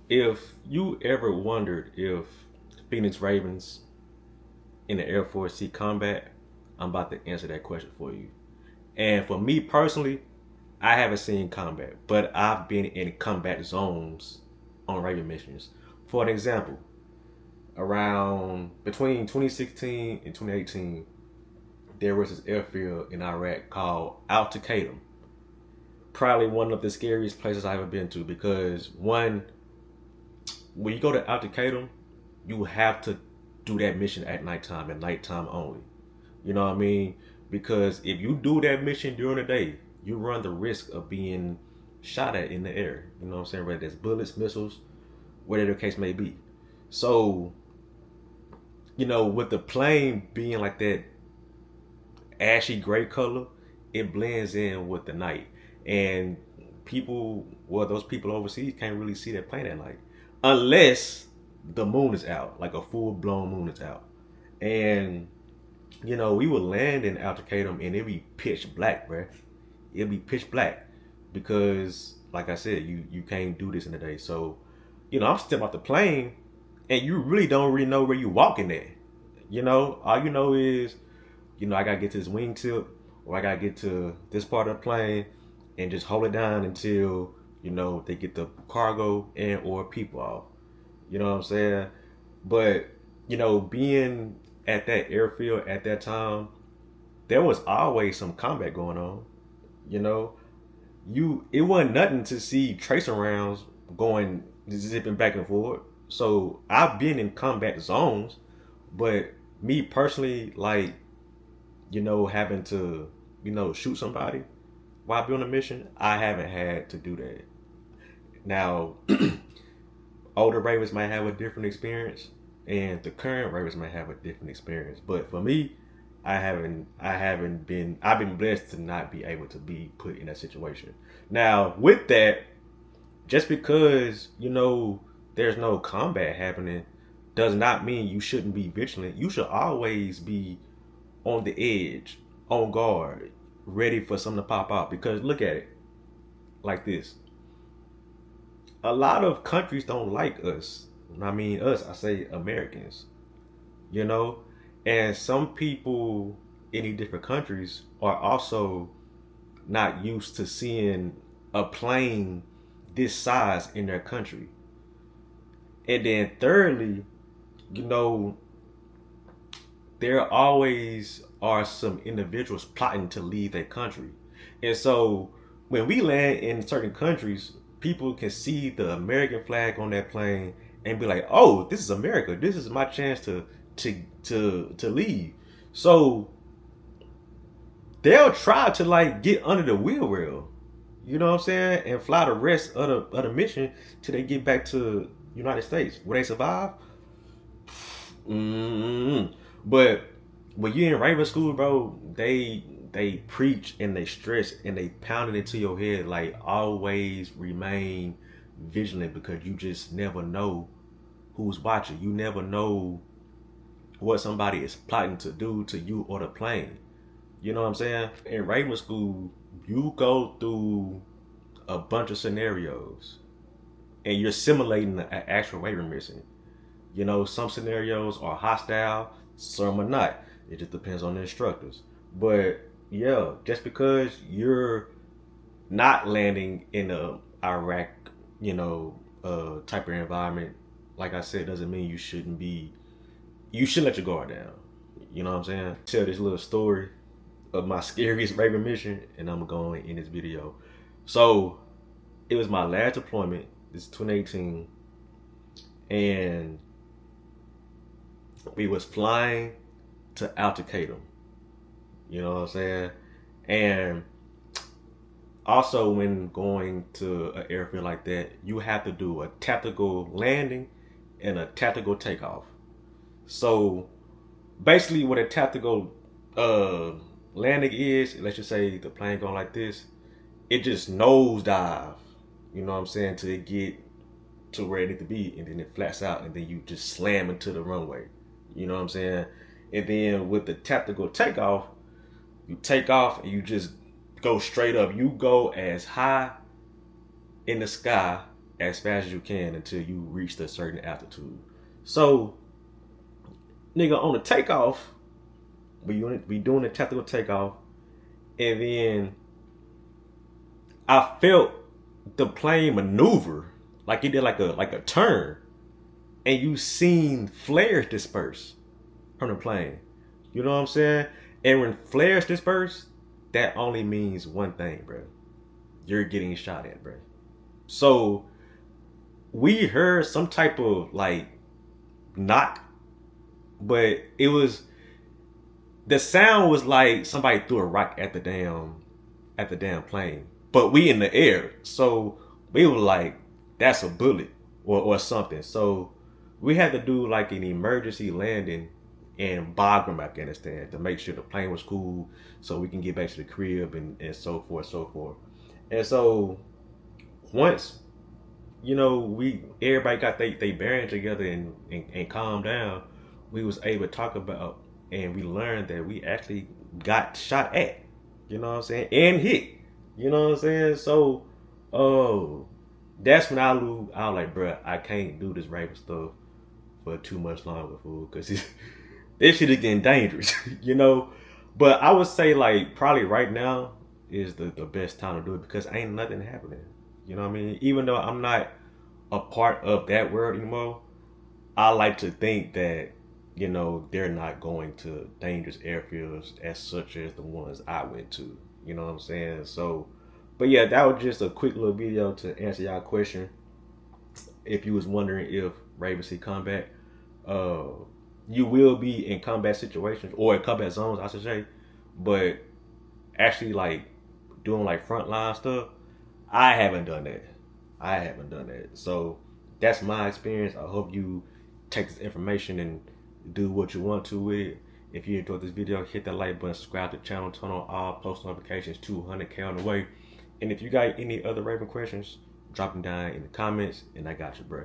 If you ever wondered if Phoenix Ravens in the Air Force see combat, I'm about to answer that question for you. And for me personally, I haven't seen combat, but I've been in combat zones on Raven missions. For an example, around between 2016 and 2018, there was this airfield in Iraq called Al Taqaddum. Probably one of the scariest places I've ever been to because one, when you go to Al Taqaddum, you have to do that mission at nighttime only. You know what I mean? Because if you do that mission during the day, you run the risk of being shot at in the air. You know what I'm saying? Whether that's bullets, missiles, whatever the case may be. So, with the plane being like that ashy gray color, it blends in with the night. And those people overseas can't really see that plane at night. Unless the moon is out, like a full blown moon is out. And we would land in Altercatum and it'd be pitch black, bruh. It'd be pitch black because, like I said, you can't do this in the day. So, I'm stepping off the plane, and you really don't really know where you walking at. All you know is, I gotta get to this wingtip, or I gotta get to this part of the plane, and just hold it down until they get the cargo and or people off. You know what I'm saying? But being at that airfield at that time, there was always some combat going on. You know, it wasn't nothing to see tracer rounds going zipping back and forth. So I've been in combat zones, but me personally, like having to shoot somebody while being on a mission, I haven't had to do that. Now, older Ravens might have a different experience, and the current Ravens might have a different experience. But for me, I've been blessed to not be able to be put in that situation. Now, with that, just because there's no combat happening does not mean you shouldn't be vigilant. You should always be on the edge, on guard, ready for something to pop out. Because look at it like this: a lot of countries don't like us. I mean us, I say Americans. You know, and some people in these different countries are also not used to seeing a plane this size in their country. And then thirdly, you know, there always are some individuals plotting to leave their country. And so when we land in certain countries, people can see the American flag on that plane and be like, "Oh, this is America. This is my chance to leave." So they'll try to like get under the wheel well. You know what I'm saying? And fly the rest of the mission till they get back to United States. Will they survive? Mm-hmm. But when you're in Raven school, bro, they preach and they stress and they pound it into your head like always remain vigilant because you just never know who's watching. You never know what somebody is plotting to do to you or the plane. You know what I'm saying? In Raven school, you go through a bunch of scenarios and you're simulating an actual Raven mission. Some scenarios are hostile, some are not. It just depends on the instructors. But yeah, just because you're not landing in a Iraq, type of environment, like I said, doesn't mean you shouldn't be. You should let your guard down. You know what I'm saying? Tell this little story of my scariest Raven mission, and I'm going in this video. So it was my last deployment. This is 2018, and we was flying to Altercatum. You know what I'm saying? And also, when going to an airfield like that, you have to do a tactical landing and a tactical takeoff. So basically, what a tactical landing is, let's just say the plane going like this, it just nosedive. You know what I'm saying? Till it get to where it need to be, and then it flats out, and then you just slam into the runway. You know what I'm saying? And then with the tactical takeoff, you take off and you just go straight up. You go as high in the sky as fast as you can until you reach a certain altitude. So, nigga, on the takeoff, we doing the tactical takeoff, and then I felt the plane maneuver like it did like a turn, and you seen flares disperse from the plane. You know what I'm saying? And when flares disperse, that only means one thing, bro. You're getting shot at, bro. So we heard some type of like knock, but it was the sound was like somebody threw a rock at the damn plane. But we in the air, so we were like, that's a bullet or something. So we had to do like an emergency landing in Bagram, Afghanistan, to make sure the plane was cool, so we can get back to the crib and so forth, so forth. And so once we everybody got they bearing together and calmed down, we was able to talk about, and we learned that we actually got shot at. You know what I'm saying? And hit. You know what I'm saying? So, oh, that's when I knew I was like, bruh, I can't do this Raven stuff for too much longer, fool, because this shit is getting dangerous, you know. But I would say like probably right now is the best time to do it because ain't nothing happening. You know what I mean? Even though I'm not a part of that world anymore, I like to think that they're not going to dangerous airfields as such as the ones I went to. You know what I'm saying? So, but yeah, that was just a quick little video to answer y'all question. If you was wondering if Raven see combat, uh, you will be in combat situations or in combat zones, I should say. But actually, like doing like frontline stuff, I haven't done that. I haven't done that. So that's my experience. I hope you take this information and do what you want to with it. If you enjoyed this video, hit that like button, subscribe to the channel, turn on all post notifications, 200K on the way. And if you got any other Raven questions, drop them down in the comments, and I got you, bro.